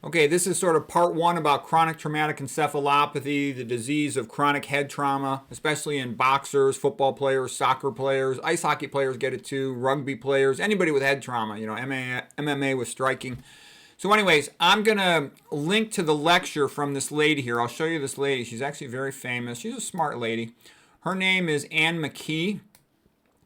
Okay, this is sort of part one about chronic traumatic encephalopathy, the disease of chronic head trauma, especially in boxers, football players, soccer players, ice hockey players get it too, rugby players, anybody with head trauma, MMA with striking. So anyways, I'm going to link to the lecture from this lady here. I'll show you this lady. She's actually very famous. She's a smart lady. Her name is McKee.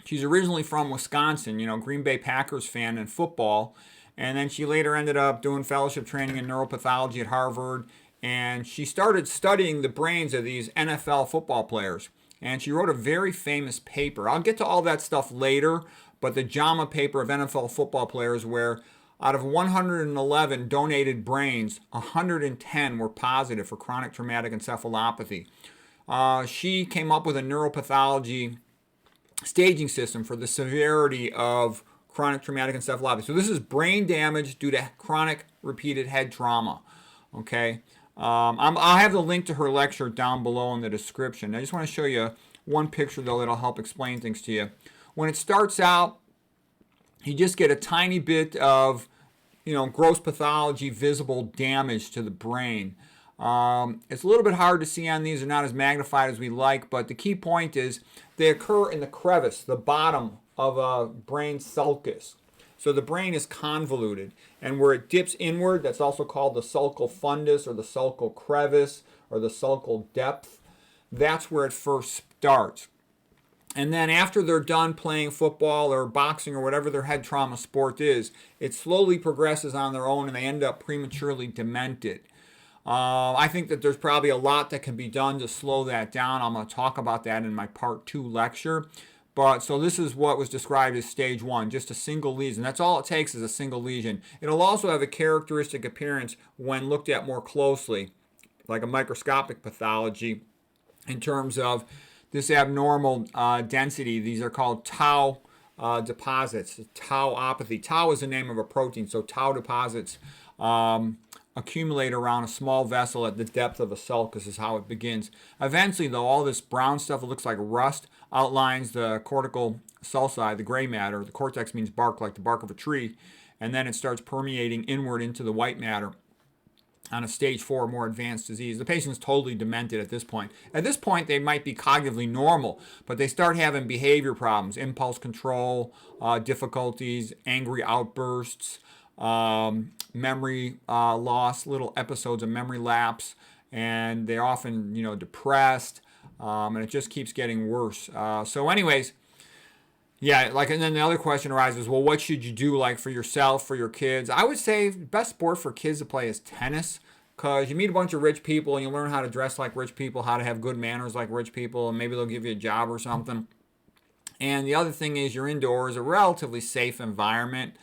She's originally from Wisconsin, Green Bay Packers fan in football. And then she later ended up doing fellowship training in neuropathology at Harvard. And she started studying the brains of these NFL football players. And she wrote a very famous paper. I'll get to all that stuff later, but the JAMA paper of NFL football players, where out of 111 donated brains, 110 were positive for chronic traumatic encephalopathy. She came up with a neuropathology staging system for the severity of chronic traumatic encephalopathy. So this is brain damage due to chronic repeated head trauma. Okay, I'll have the link to her lecture down below in the description. I just want to show you one picture though that'll help explain things to you. When it starts out, you just get a tiny bit of, gross pathology, visible damage to the brain. It's a little bit hard to see on these. They're not as magnified as we like, but the key point is they occur in the crevice, the bottom of a brain sulcus. So the brain is convoluted, and where it dips inward, that's also called the sulcal fundus or the sulcal crevice or the sulcal depth. That's where it first starts. And then after they're done playing football or boxing or whatever their head trauma sport is, it slowly progresses on their own and they end up prematurely demented. I think that there's probably a lot that can be done to slow that down. I'm going to talk about that in my part 2 lecture. But so this is what was described as stage 1, just a single lesion. That's all it takes is a single lesion. It'll also have a characteristic appearance when looked at more closely, like a microscopic pathology, in terms of this abnormal density. These are called tau deposits, tauopathy. Tau is the name of a protein, so tau deposits accumulate around a small vessel at the depth of a sulcus is how it begins. Eventually, though, all this brown stuff, it looks like rust, outlines the cortical sulci, the gray matter. The cortex means bark, like the bark of a tree. And then it starts permeating inward into the white matter on a stage 4 more advanced disease. The patient's totally demented at this point. At this point, they might be cognitively normal, but they start having behavior problems, impulse control, difficulties, angry outbursts, memory loss, little episodes of memory lapse, and they're often, depressed, and it just keeps getting worse. So anyways, yeah, and then the other question arises, well, what should you do, for yourself, for your kids? I would say the best sport for kids to play is tennis, because you meet a bunch of rich people and you learn how to dress like rich people, how to have good manners like rich people, and maybe they'll give you a job or something. And the other thing is you're indoors, a relatively safe environment.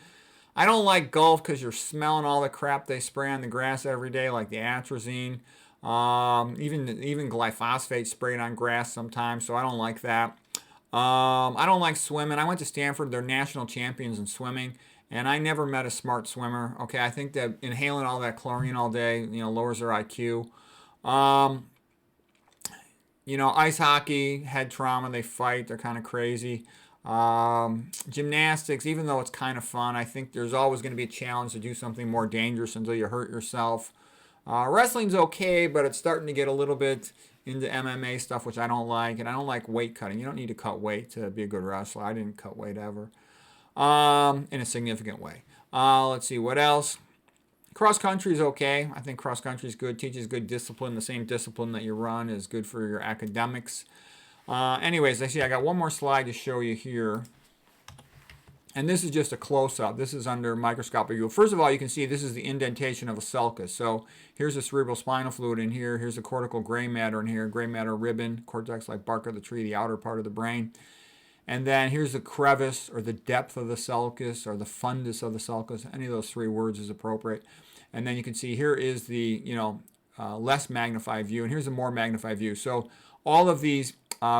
I don't like golf because you're smelling all the crap they spray on the grass every day, like the atrazine, even glyphosate sprayed on grass sometimes, so I don't like that. I don't like swimming. I went to Stanford. They're national champions in swimming, and I never met a smart swimmer. Okay, I think that inhaling all that chlorine all day, lowers their IQ. Ice hockey, head trauma, they fight. They're kind of crazy. Gymnastics, even though it's kind of fun, I think there's always going to be a challenge to do something more dangerous until you hurt yourself. Wrestling's okay, but it's starting to get a little bit into MMA stuff, which I don't like, and I don't like weight cutting. You don't need to cut weight to be a good wrestler. I didn't cut weight ever in a significant way. Let's see, what else? Cross country is okay. I think cross country is good, teaches good discipline. The same discipline that you run is good for your academics. Anyways, I got one more slide to show you here. And this is just a close-up. This is under microscopic view. First of all, you can see this is the indentation of a sulcus. So here's the cerebral spinal fluid in here. Here's the cortical gray matter in here. Gray matter ribbon, cortex like bark of the tree, the outer part of the brain. And then here's the crevice or the depth of the sulcus or the fundus of the sulcus. Any of those 3 words is appropriate. And then you can see here is the less magnified view, and here's a more magnified view. So all of these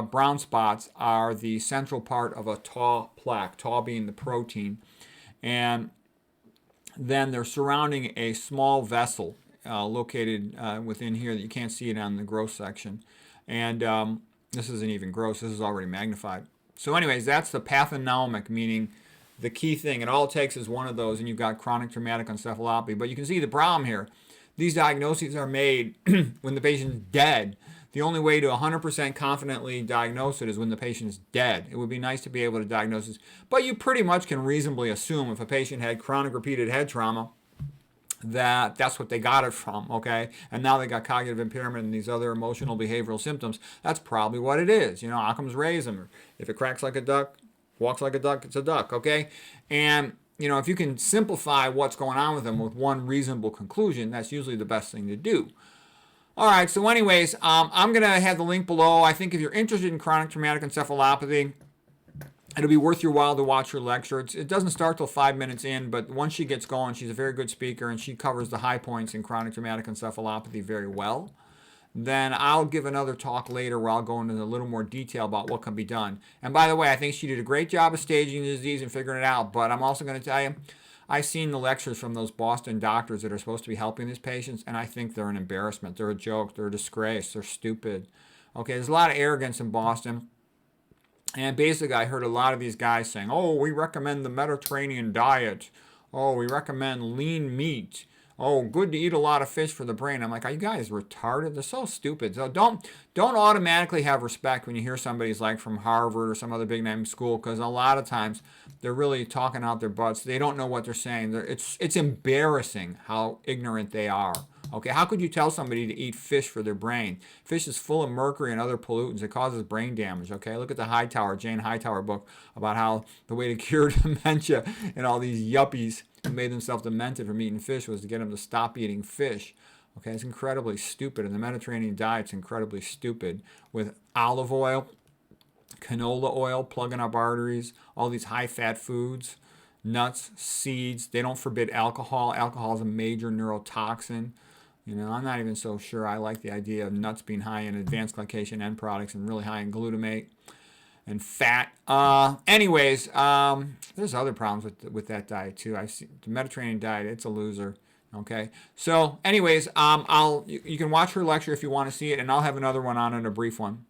brown spots are the central part of a tau plaque, tau being the protein, and then they're surrounding a small vessel located within here that you can't see it on the gross section. And this isn't even gross, this is already magnified. So anyways, that's the pathognomic, meaning the key thing. And all it takes is one of those and you've got chronic traumatic encephalopathy. But you can see the problem here. these diagnoses are made when the patient's dead. The only way to 100% confidently diagnose it is when the patient is dead. It would be nice to be able to diagnose this, but you pretty much can reasonably assume if a patient had chronic repeated head trauma that that's what they got it from, okay? And now they got cognitive impairment and these other emotional behavioral symptoms. That's probably what it is. You know, Occam's razor. If it cracks like a duck, walks like a duck, it's a duck, okay? And, you know, if you can simplify what's going on with them with one reasonable conclusion, that's usually the best thing to do. All right, so anyways, I'm going to have the link below. I think if you're interested in chronic traumatic encephalopathy, it'll be worth your while to watch her lecture. It doesn't start till 5 minutes in, but once she gets going, she's a very good speaker, and she covers the high points in chronic traumatic encephalopathy very well. Then I'll give another talk later where I'll go into a little more detail about what can be done. And by the way, I think she did a great job of staging the disease and figuring it out, but I'm also going to tell you, I've seen the lectures from those Boston doctors that are supposed to be helping these patients, and I think they're an embarrassment. They're a joke. They're a disgrace. They're stupid. Okay, there's a lot of arrogance in Boston. And basically, I heard a lot of these guys saying, oh, we recommend the Mediterranean diet. Oh, we recommend lean meat. Oh, good to eat a lot of fish for the brain. I'm like, are you guys retarded? They're so stupid. So don't automatically have respect when you hear somebody's like from Harvard or some other big name school, because a lot of times they're really talking out their butts. They don't know what they're saying. It's embarrassing how ignorant they are. Okay, how could you tell somebody to eat fish for their brain? Fish is full of mercury and other pollutants. It causes brain damage. Okay, look at the Jane Hightower book about how the way to cure dementia and all these yuppies who made themselves demented from eating fish was to get them to stop eating fish. Okay, it's incredibly stupid, and the Mediterranean diet's incredibly stupid with olive oil, canola oil plugging up arteries, all these high-fat foods, nuts, seeds. They don't forbid alcohol. Alcohol is a major neurotoxin. You know, I'm not even so sure I like the idea of nuts being high in advanced glycation end products and really high in glutamate and fat. Anyways, there's other problems with that diet too. I see the Mediterranean diet, it's a loser. Okay. So anyways, you can watch her lecture if you want to see it, and I'll have another one on it, a brief one.